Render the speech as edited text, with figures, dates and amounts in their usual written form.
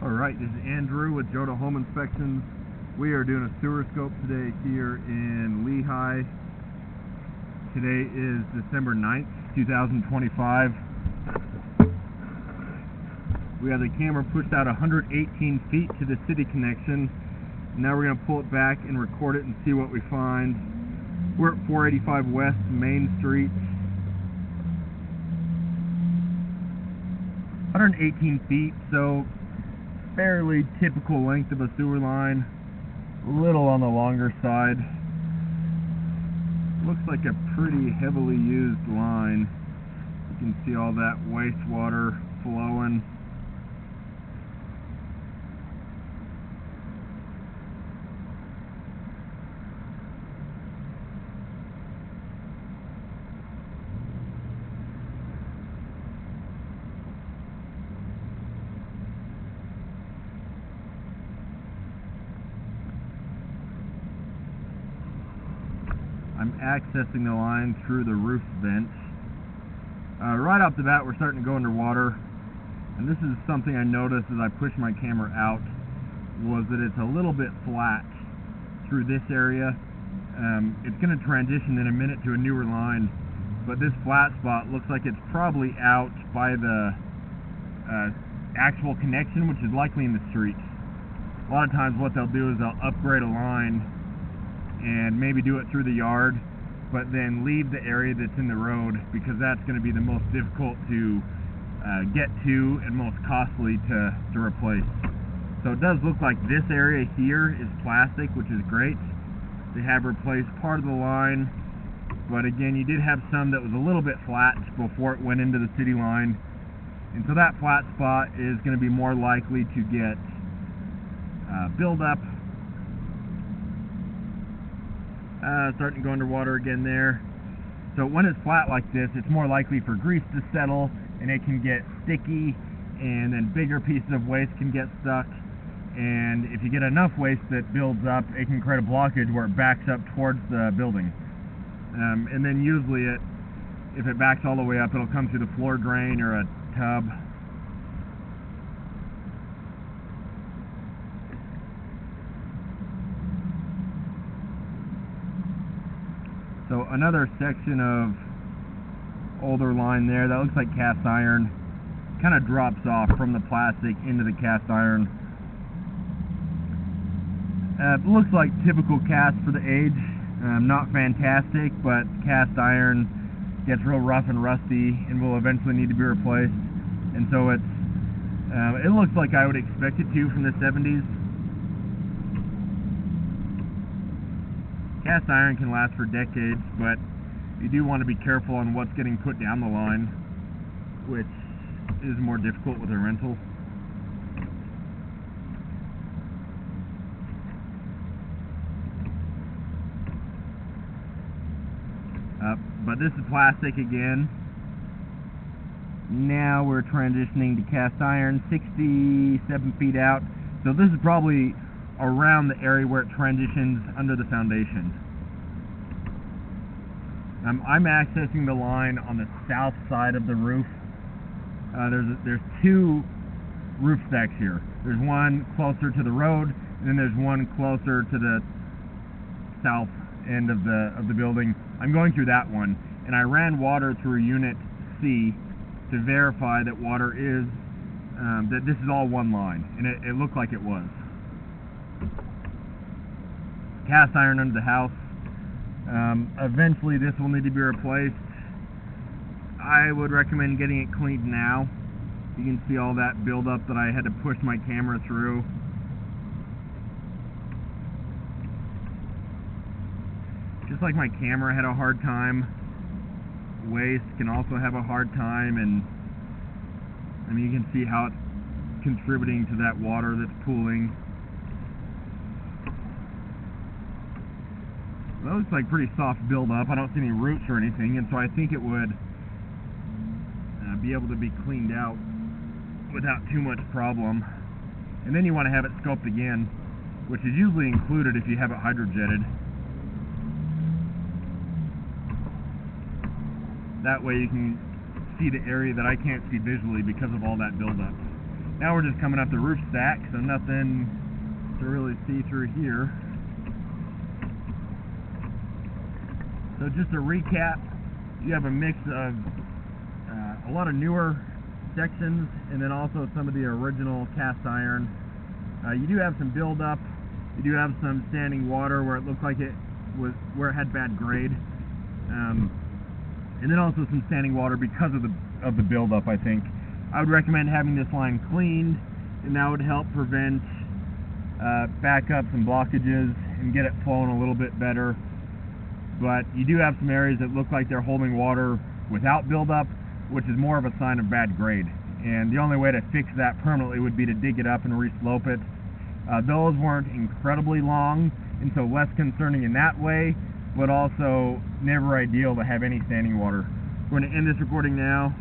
Alright, this is Andrew with Joda Home Inspections. We are doing a sewer scope today here in Lehigh. Today is December 9th, 2025. We have the camera pushed out 118 feet to the city connection. Now we're going to pull it back and record it and see what we find. We're at 485 West Main Street. 118 feet, so fairly typical length of a sewer line, a little on the longer side. Looks like a pretty heavily used line. You can see all that wastewater flowing. I'm accessing the line through the roof vent. Right off the bat, we're starting to go underwater, and this is something I noticed as I pushed my camera out, was that it's a little bit flat through this area. It's going to transition in a minute to a newer line, but this flat spot looks like it's probably out by the actual connection, which is likely in the street. A lot of times what they'll do is they'll upgrade a line and maybe do it through the yard, but then leave the area that's in the road, because that's going to be the most difficult to get to and most costly to replace. So it does look like this area here is plastic, which is great. They have replaced part of the line, but again, you did have some that was a little bit flat before it went into the city line, and so that flat spot is going to be more likely to get buildup. Starting to go underwater again there. So when it's flat like this, it's more likely for grease to settle, and it can get sticky, and then bigger pieces of waste can get stuck. And if you get enough waste that builds up, it can create a blockage where it backs up towards the building. And then usually if it backs all the way up, it'll come through the floor drain or a tub. So another section of older line there, that looks like cast iron, kind of drops off from the plastic into the cast iron. Looks like typical cast for the age, not fantastic, but cast iron gets real rough and rusty and will eventually need to be replaced. And so it looks like I would expect it to from the 70s. Cast iron can last for decades, but you do want to be careful on what's getting put down the line, which is more difficult with a rental. But this is plastic again. Now we're transitioning to cast iron, 67 feet out. So this is probably around the area where it transitions under the foundation. I'm accessing the line on the south side of the roof. There's two roof stacks here. There's one closer to the road, and then there's one closer to the south end of the building. I'm going through that one, and I ran water through unit C to verify that water is that this is all one line, and it looked like it was. Cast iron under the house. Eventually this will need to be replaced. I would recommend getting it cleaned now. You can see all that buildup that I had to push my camera through. Just like my camera had a hard time, waste can also have a hard time, and I mean, you can see how it's contributing to that water that's pooling. That looks like pretty soft buildup. I don't see any roots or anything, and so I think it would be able to be cleaned out without too much problem. And then you want to have it scoped again, which is usually included if you have it hydrojetted. That way you can see the area that I can't see visually because of all that buildup. Now we're just coming up the roof stack, so nothing to really see through here. So just to recap, you have a mix of a lot of newer sections and then also some of the original cast iron. You do have some buildup. You do have some standing water where it looked like it had bad grade, and then also some standing water because of the buildup. I think I would recommend having this line cleaned, and that would help prevent backups and blockages and get it flowing a little bit better. But you do have some areas that look like they're holding water without buildup, which is more of a sign of bad grade. And the only way to fix that permanently would be to dig it up and re-slope it. Those weren't incredibly long, and so less concerning in that way, but also never ideal to have any standing water. We're going to end this recording now.